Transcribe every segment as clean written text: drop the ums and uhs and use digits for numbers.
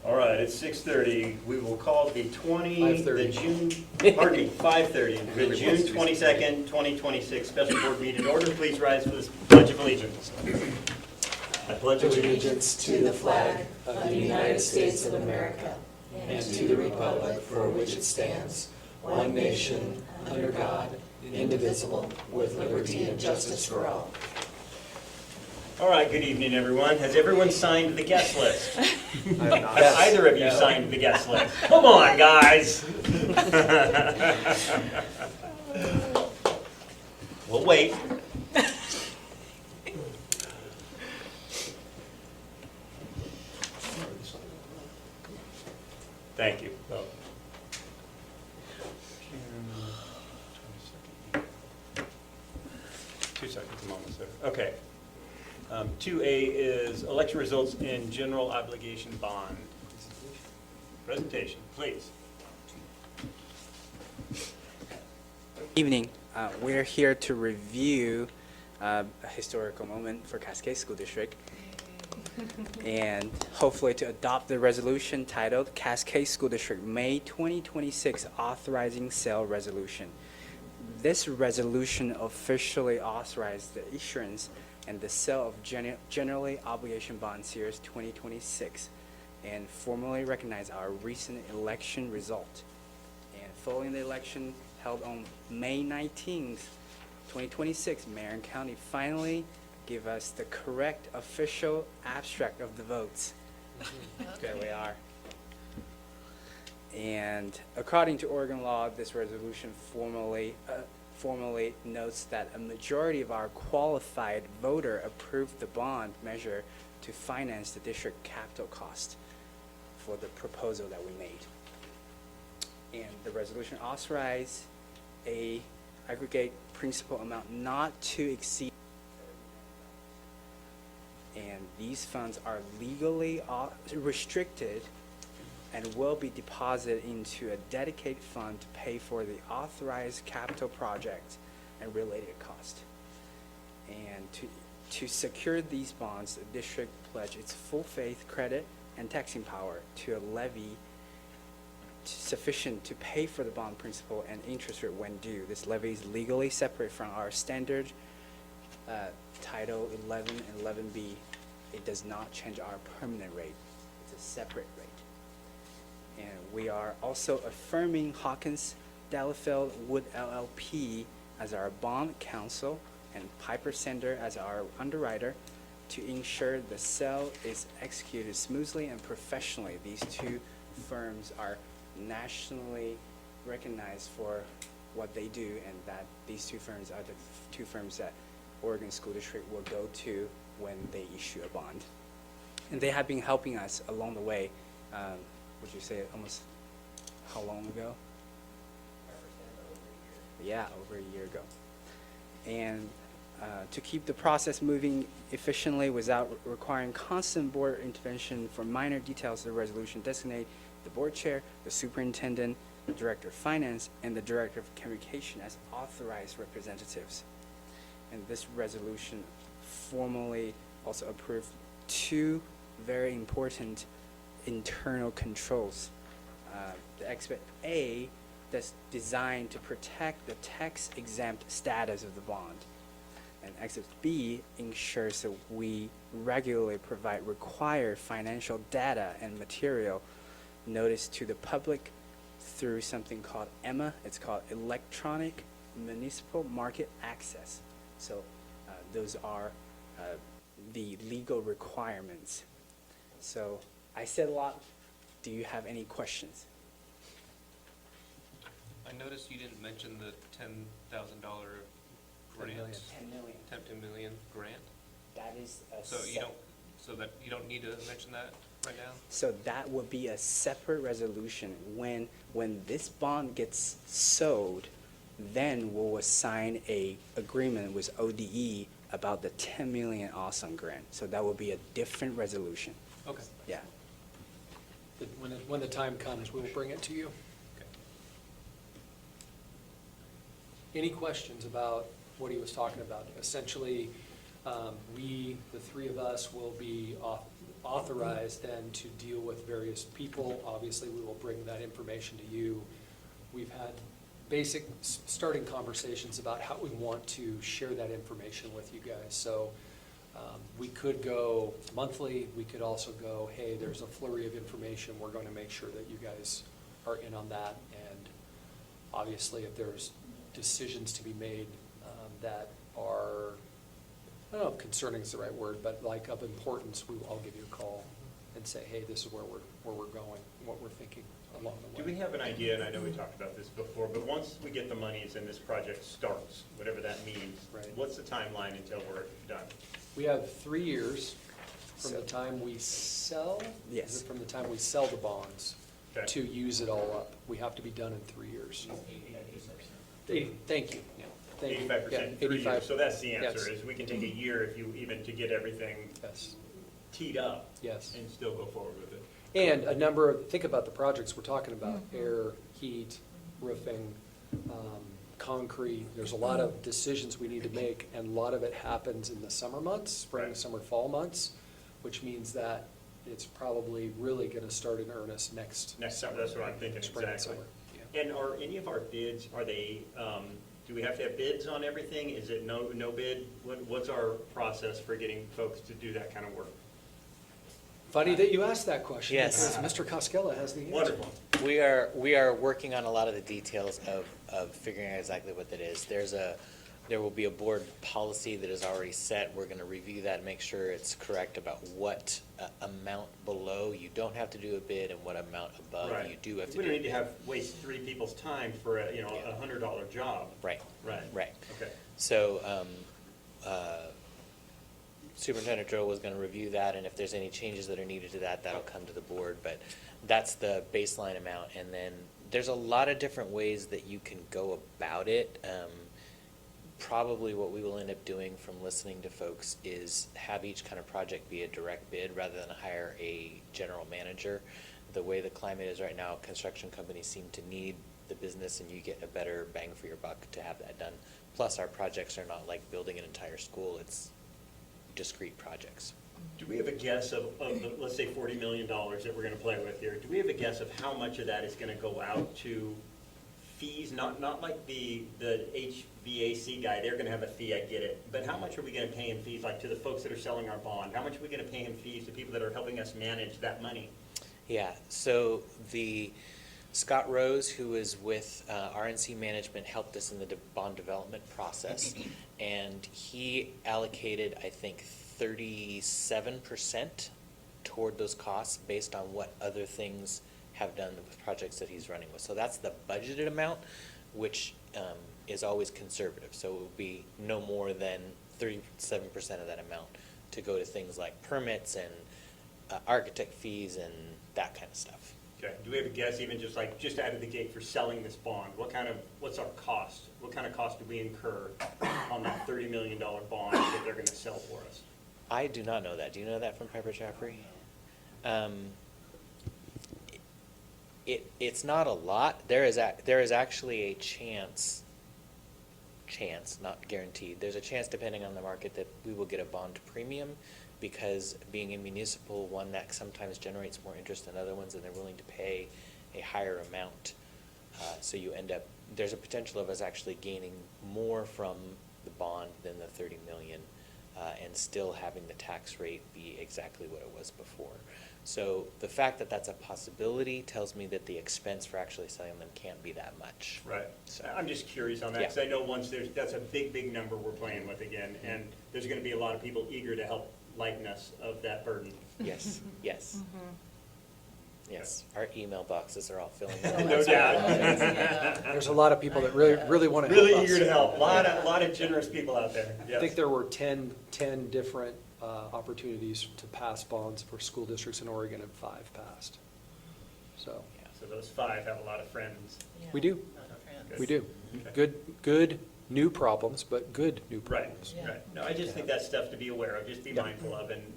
All right, it's 6:30. We will call the 5:30. June, pardon me, 5:30, the June 22nd, 2026 special board meeting in order. Please rise for this Pledge of Allegiance. I pledge Allegiance to the flag of the United States of America and to the republic for which it stands, one nation, under God, indivisible, with liberty and justice for all. All right, good evening, everyone. Has everyone signed the guest list? Yes. Have either of you signed the guest list? Come on, guys. We'll wait. Thank you. 2 seconds, I'm almost there. Okay. 2A is election results in general obligation bond. Presentation, please. Evening. We're here to review a historical moment for Cascade School District and hopefully to adopt the resolution titled Cascade School District May 2026 Authorizing Sale Resolution. This resolution officially authorized the issuance and the sale of generally obligation bond series 2026 and formally recognize our recent election result. And following the election held on May 19th, 2026, Mayor and County finally give us the correct official abstract of the votes. There we are. And according to Oregon law, this resolution formally notes that a majority of our qualified voter approved the bond measure to finance the district capital cost for the proposal that we made. And the resolution authorized a aggregate principal amount not to exceed, and these funds are legally restricted and will be deposited into a dedicated fund to pay for the authorized capital project and related cost. And to secure these bonds, the district pledged its full faith, credit, and taxing power to a levy sufficient to pay for the bond principal and interest rate when due. This levy is legally separate from our standard Title 11 and 11B. It does not change our permanent rate. It's a separate rate. And we are also affirming Hawkins, Delafield, Wood LLP as our bond counsel and Piper Sender as our underwriter to ensure the sale is executed smoothly and professionally. These two firms are nationally recognized for what they do, and that these two firms are the two firms that Oregon School District will go to when they issue a bond. And they have been helping us along the way. Would you say almost how long ago? Yeah, over a year ago. And to keep the process moving efficiently without requiring constant board intervention for minor details of the resolution, designate the board chair, the superintendent, the director of finance, and the director of communication as authorized representatives. And this resolution formally also approved two very important internal controls. The Exhibit A that's designed to protect the tax-exempt status of the bond. And Exhibit B ensures that we regularly provide required financial data and material notice to the public through something called EMMA. It's called Electronic Municipal Market Access. So those are the legal requirements. So I said a lot. Do you have any questions? I noticed you didn't mention the $10,000 grant. 10 million. 10 million grant. That is a So you don't need to mention that right now? So that would be a separate resolution. When this bond gets sold, then we'll assign a agreement with ODE about the 10 million awesome grant. So that will be a different resolution. Okay. Yeah. When the time comes, we will bring it to you. Okay. Any questions about what he was talking about? Essentially, the three of us will be authorized then to deal with various people. Obviously, we will bring that information to you. We've had basic starting conversations about how we want to share that information with you guys. So we could go monthly. We could also go, hey, there's a flurry of information. We're going to make sure that you guys are in on that. And obviously, if there's decisions to be made that are, I don't know if concerning is the right word, but like of importance, I'll give you a call and say, hey, this is where we're going, what we're thinking along the Do way. we have an idea, and I know we talked about this before, but once we get the monies and this project starts, whatever that means, Right. what's the timeline until we're done? We have 3 years from the time we sell. Yes. Is it from the time we sell the bonds Okay. to use it all up? We have to be done in 3 years. Thank you. Yeah, thank you. 85%, Yeah, 3 85. years. So that's the answer, Yes. is we can take a year if you, even to get everything Yes, teed up yes. and still go forward with it. And a number of, think about the projects we're talking about, air, heat, roofing, concrete. There's a lot of decisions we need to make, and a lot of it happens in the summer months, spring, Right. summer, fall months, which means that it's probably really gonna start in earnest next Next summer, that's what I'm thinking, spring and exactly. summer. Yeah. And are any of our bids, are they, do we have to have bids on everything? Is it no bid? What's our process for getting folks to do that kind of work? Funny that you asked that question. Yes. Because Mr. Coskella has the answer. Wonderful. We are working on a lot of the details of figuring out exactly what that is. There will be a board policy that is already set. We're gonna review that and make sure it's correct about what amount below you don't have to do a bid and what amount above Right. you do have to do. We don't a need to bid. have, waste 3 people's time for a, Yeah. $100 job. Right, Right. right. Okay. So, Superintendent Drill was gonna review that, and if there's any changes that are needed to that, that'll come to the board, but that's the baseline amount, and then there's a lot of different ways that you can go about it. Probably what we will end up doing from listening to folks is have each kind of project be a direct bid rather than hire a general manager. The way the climate is right now, construction companies seem to need the business, and you get a better bang for your buck to have that done. Plus, our projects are not like building an entire school, it's discrete projects. Do we have a guess of the, let's say, $40 million that we're going to play with here? Do we have a guess of how much of that is going to go out to fees? Not like the HVAC guy, they're going to have a fee, I get it. But how much are we going to pay in fees, like to the folks that are selling our bond? How much are we going to pay in fees to people that are helping us manage that money? Yeah, so Scott Rose, who is with RNC Management, helped us in the bond development process, and he allocated, I think, 37% toward those costs based on what other things have done with projects that he's running with. So that's the budgeted amount, which is always conservative. So it will be no more than 37% of that amount to go to things like permits and architect fees and that kind of stuff. Okay, do we have a guess, even just out of the gate for selling this bond? What's our cost? What kind of cost do we incur on that $30 million bond that they're going to sell for us? I do not know that. Do you know that from Piper Jaffray? It's not a lot. There is actually a chance, not guaranteed, there's a chance, depending on the market, that we will get a bond premium, because being a municipal one, that sometimes generates more interest than other ones, and they're willing to pay a higher amount. So you end up, there's a potential of us actually gaining more from the bond than the 30 million, and still having the tax rate be exactly what it was before. So the fact that that's a possibility tells me that the expense for actually selling them can't be that much. Right. So- I'm just curious on that, Yeah. because I know that's a big number we're playing with again, and there's going to be a lot of people eager to help lighten us of that burden. Yes, yes. Yes, our email boxes are all filling No up. doubt. There's a lot of people that really want to help us. Really eager to help. A lot of generous people out there. I Yes. think there were 10 different opportunities to pass bonds for school districts in Oregon, and 5 passed. So, So those 5 have a lot of friends. we do, we do. Okay. Good new problems, but good new Right, problems. right. No, I just think that's stuff to be aware of, just be Yeah. mindful of, and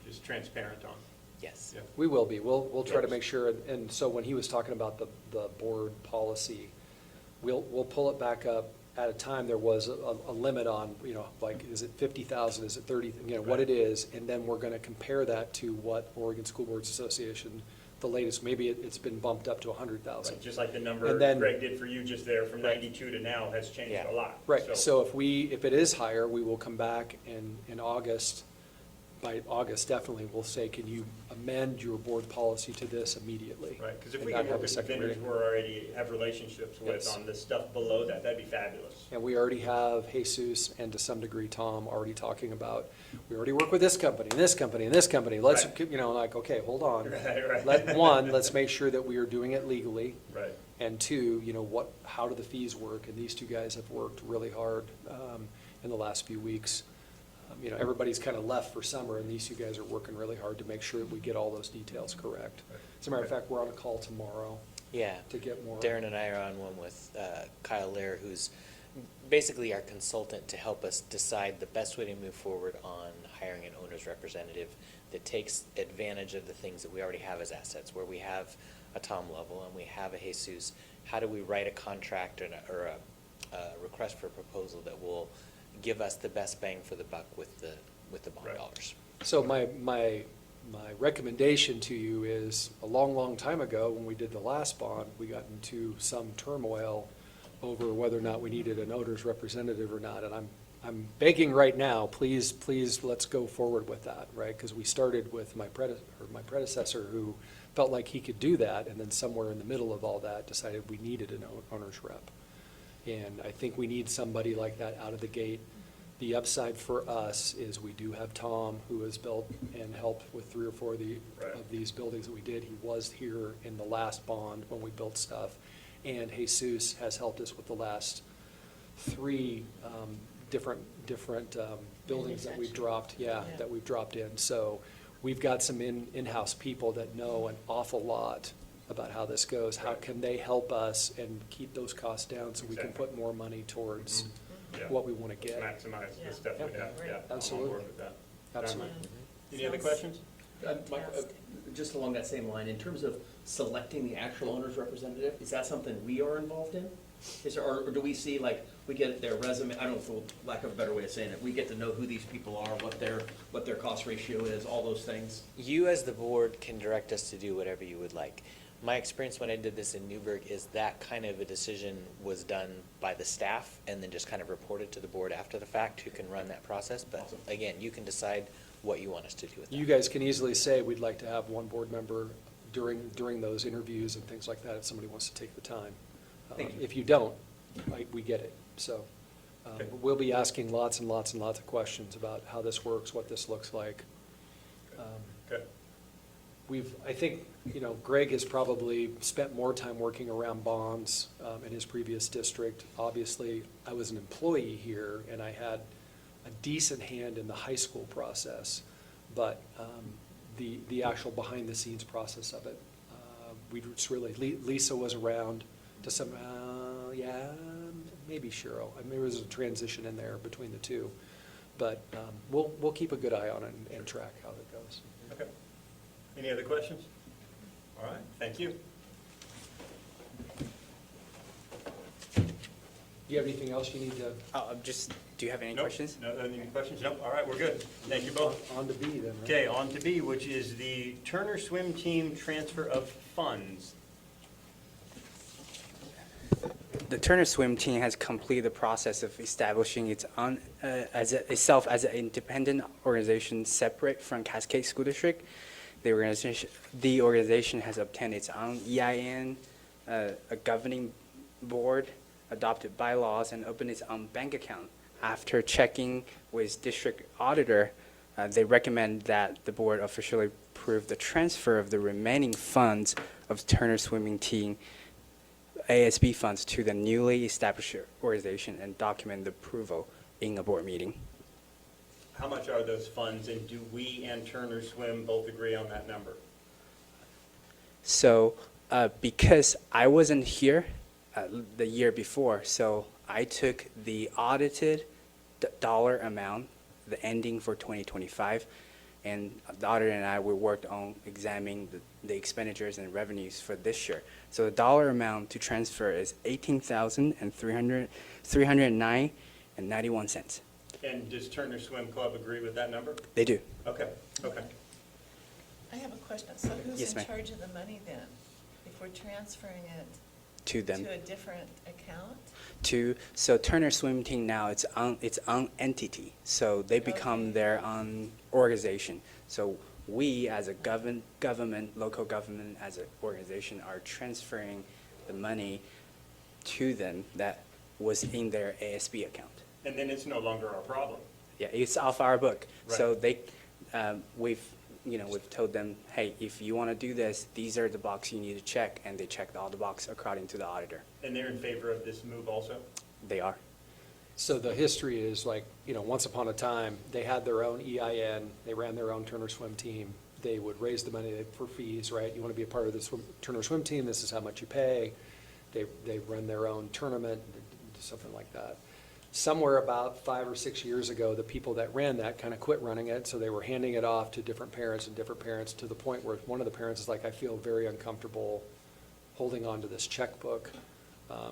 just transparent on. Yes. Yeah. We will be. We'll try to Yes. make sure, and so when he was talking about the board policy, we'll pull it back up at a time, there was a limit on, like, is it 50,000, is it 30, what it is, and then we're going to compare that to what Oregon School Boards Association, the latest, maybe it's been bumped up to 100,000. Right, just like the number And then- Greg did for you just there, from 92 to now has changed a lot. Right, so if it is higher, we will come back in August, by August definitely, we'll say, can you amend your board policy to this immediately? Right, because if And we not can have work a with the second vendors reading. we already have relationships with Yes. on the stuff below that, that'd be fabulous. And we already have Jesus and to some degree Tom already talking about, we already work with this company, and this company, and this company. Let's, Right. like, okay, hold on. Right. Let's make sure that we are doing it legally. Right. And two, how do the fees work? And these two guys have worked really hard in the last few weeks. Everybody's kind of left for summer, and these two guys are working really hard to make sure that we get all those details correct. As a matter of fact, we're on a call tomorrow Yeah. to get more. Darren and I are on one with Kyle Lair, who's basically our consultant to help us decide the best way to move forward on hiring an owner's representative that takes advantage of the things that we already have as assets, where we have a Tom Lovell and we have a Jesus. How do we write a contract or a request for a proposal that will give us the best bang for the buck with the bond Right. dollars? So my recommendation to you is, a long, long time ago, when we did the last bond, we got into some turmoil over whether or not we needed an owner's representative or not. And I'm begging right now, please, let's go forward with that, right? Because we started with my predecessor who felt like he could do that, and then somewhere in the middle of all that decided we needed an owner's rep. And I think we need somebody like that out of the gate. The upside for us is we do have Tom, who has built and helped with 3 or 4 of these buildings that we did. He was here in the last bond when we built stuff. And Jesus has helped us with the last 3 different buildings that we've dropped, that we've dropped in. So we've got some in-house people that know an awful lot about how this goes. How can they help us and keep those costs down so we can put more money towards Yeah. what we want to get? Maximize Yeah. the stuff we have, yeah. I'm on Absolutely. board with that. Absolutely. Any other Sounds- questions? Just along that same line, in terms of selecting the actual owner's representative, is that something we are involved in? Or do we see, like, we get their resume, I don't know, for lack of a better way of saying it, we get to know who these people are, what their cost ratio is, all those things? You as the board can direct us to do whatever you would like. My experience when I did this in Newburgh is that kind of a decision was done by the staff and then just kind of reported to the board after the fact, who can run that process. But Awesome. again, you can decide what you want us to do with that. You guys can easily say, we'd like to have one board member during those interviews and things like that, if somebody wants to take the time. Thank you. If you don't, we get it. So Okay. we'll be asking lots and lots and lots of questions about how this works, what this looks like. Okay. I think, Greg has probably spent more time working around bonds in his previous district. Obviously, I was an employee here, and I had a decent hand in the high school process, but the actual behind-the-scenes process of it, we just really, Lisa was around to some, maybe Cheryl. I mean, there was a transition in there between the two. But we'll keep a good eye on it and track how that goes. Okay. Any other questions? All right, thank you. Do you have anything else you need to, Do you have any Nope. questions? No, any questions? Nope, all right, we're good. Thank you both. on to B then, right? Okay, on to B, which is the Turner Swim Team transfer of funds. The Turner Swim Team has completed the process of establishing its own, itself as an independent organization separate from Cascade School District. The organization has obtained its own EIN, a governing board, adopted bylaws, and opened its own bank account. After checking with district auditor, they recommend that the board officially approve the transfer of the remaining funds of Turner Swimming Team ASB funds to the newly established organization and document the approval in a board meeting. How much are those funds, and do we and Turner Swim both agree on that number? So because I wasn't here the year before, so I took the audited dollar amount, the ending for 2025, And the auditor and I, we worked on examining the expenditures and revenues for this year. So the dollar amount to transfer is $18,309.91. And does Turner Swim Club agree with that number? They do. Okay, okay. I have a question. So who's Yes, in ma'am. charge of the money then? If we're transferring it To them. to a different account? So Turner Swim Team now, it's own entity. So they become Okay. their own organization. So we, as a government, local government, as an organization, are transferring the money to them that was in their ASB account. And then it's no longer our problem. Yeah, it's off our book. So Right. they, we've told them, hey, if you want to do this, these are the boxes you need to check, and they checked all the boxes according to the auditor. And they're in favor of this move also? They are. So the history is like, once upon a time, they had their own EIN, they ran their own Turner Swim Team. They would raise the money for fees, right? You want to be a part of the Turner Swim Team, this is how much you pay. They run their own tournament, something like that. Somewhere about 5 or 6 years ago, the people that ran that kind of quit running it, so they were handing it off to different parents to the point where one of the parents is like, I feel very uncomfortable holding on to this checkbook.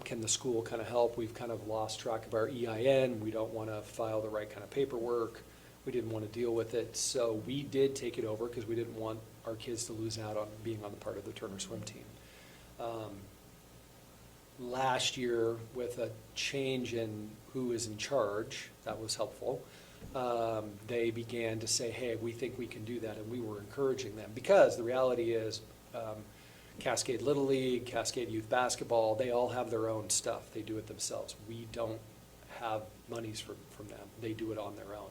Can the school kind of help? We've kind of lost track of our EIN. We don't want to file the right kind of paperwork. We didn't want to deal with it. So we did take it over because we didn't want our kids to lose out on being on the part of the Turner Swim Team. Last year, with a change in who is in charge, that was helpful. They began to say, hey, we think we can do that, and we were encouraging them. Because the reality is, Cascade Little League, Cascade Youth Basketball, they all have their own stuff. They do it themselves. We don't have monies from them. They do it on their own.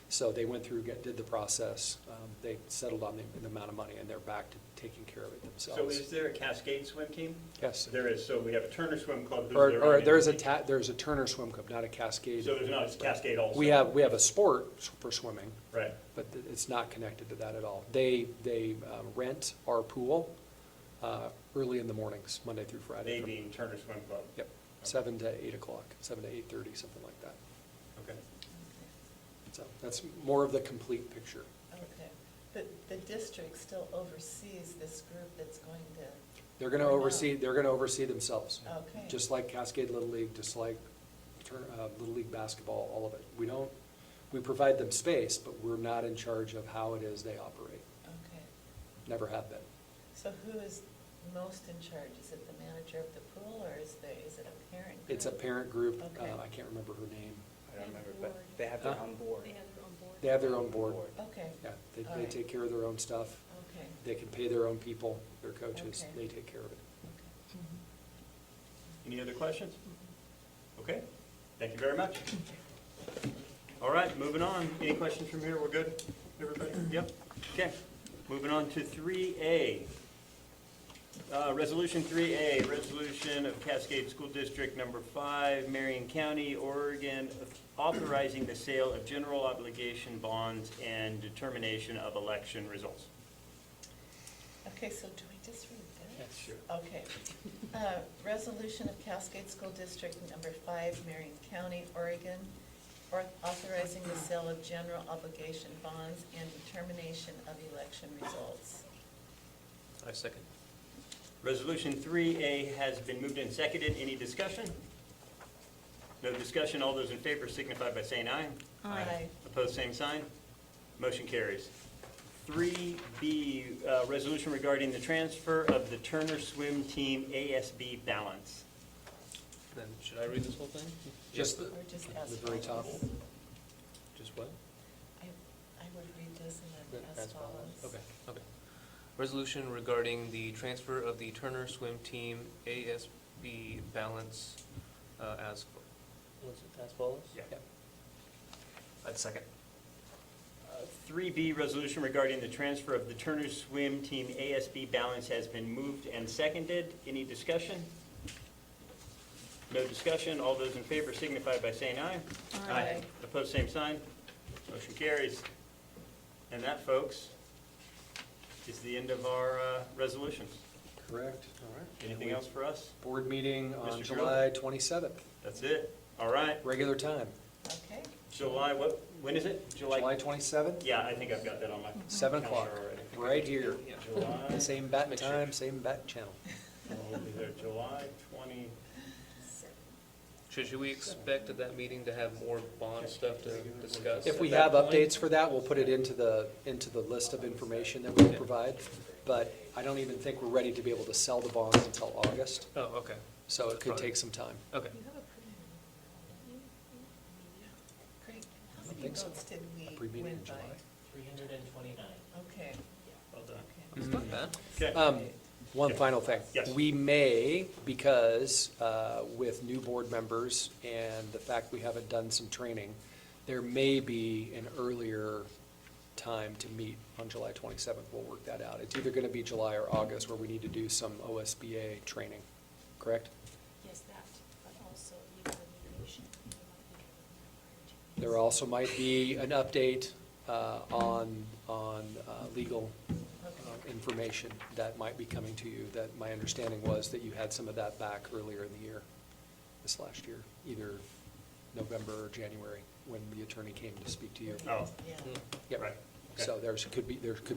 So they went through, did the process. They settled on the amount of money, and they're back to taking care of it So themselves. is there a Cascade Swim Team? Yes. There is, so we have a Turner Swim Club. who's Or their own there's entity. there's a Turner Swim Club, not a Cascade. So there's not a Cascade also? We have a sport for swimming, Right. but it's not connected to that at all. They rent our pool early in the mornings, Monday through Friday. They being Turner Swim Club? Yep, 7 to 8 o'clock, 7 to 8:30, something like that. Okay. So that's more of the complete picture. Okay. But the district still oversees this group that's going to, They're going to Or no? oversee themselves. Okay. Just like Cascade Little League, just like Little League Basketball, all of it. We provide them space, but we're not in charge of how it is they operate. okay. Never have been. So who is most in charge? Is it the manager of the pool, or is it a parent group? It's a parent group. Okay. I can't remember her name. I don't remember, but they have their own board. They have their own board. Okay, Yeah, All they right. take care of their own stuff. okay, They can pay their own people, their coaches. Okay. They take care of it. okay. Any other questions? Okay, thank you very much. All right, moving on. Any questions from here? We're good? Everybody? Yep. Okay, moving on to 3A. Resolution 3A, resolution of Cascade School District Number 5, Marion County, Oregon, authorizing the sale of general obligation bonds and determination of election results. Okay, so do we just read this? Yes, sure. Okay. Resolution of Cascade School District Number 5, Marion County, Oregon, authorizing the sale of general obligation bonds and determination of election results. I second. Resolution 3A has been moved and seconded. Any discussion? No discussion. All those in favor signify by saying aye. Aye. Opposed, same sign. Motion carries. 3B, resolution regarding the transfer of the Turner Swim Team ASB balance. Then, should I read this whole thing? Just the Or just as the very top. follows. Just what? I would read this and then as follows. Okay, okay. Resolution regarding the transfer of the Turner Swim Team ASB balance as, was it as follows? Yeah. Yeah. I'd second. 3B, resolution regarding the transfer of the Turner Swim Team ASB balance has been moved and seconded. Any discussion? No discussion. All those in favor signify by saying aye. Aye. Opposed, same sign. Motion carries. And that, folks, is the end of our resolutions. Correct. All right. Anything else for us? Board meeting on Mr. July 27th, That's it. All right. regular time. Okay. July, what When is it? July 27th, Yeah, I think I've got that on my 7 o'clock, calendar already. right here. Yeah. July, Same bat Make sure. time, same bat channel. we'll be there July 20. Should we expect at that meeting to have more bond stuff to discuss? If we at that have point? updates for that, we'll put it into the list of information that we'll Okay. provide. But I don't even think we're ready to be able to sell the bonds until August, Oh, okay, so it could Fine. take some time. okay. Craig, how I many think so. votes did we A pre-meeting win in by? July. 329. Okay, Well done. okay. It's not bad. Okay. One Yeah. final thing. Yes. We may, because with new board members and the fact we haven't done some training, there may be an earlier time to meet on July 27th. We'll work that out. It's either going to be July or August where we need to do some OSBA training, correct? Yes, that, but also even remediation. There also might be an update on legal information that might be coming to you, that my understanding was that you had some of that back earlier in the year, this last year, either November or January, when the attorney came to speak to you. Oh, Yeah, Yep. right. Okay. So there could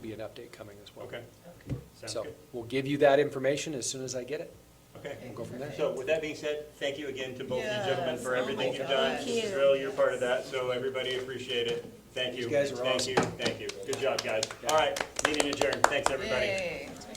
be an update coming as well. Okay, okay. sounds So good. we'll give you that information as soon as I get it. Okay. We'll go from there. So with that being said, thank you again to both of you gentlemen for Yes, oh everything my you've done. gosh. This is really, you're part of that, so everybody appreciate it. Thank you. You guys are Thank you, thank you. Good job, guys. All right, meeting adjourned. Thanks, everybody. Yay.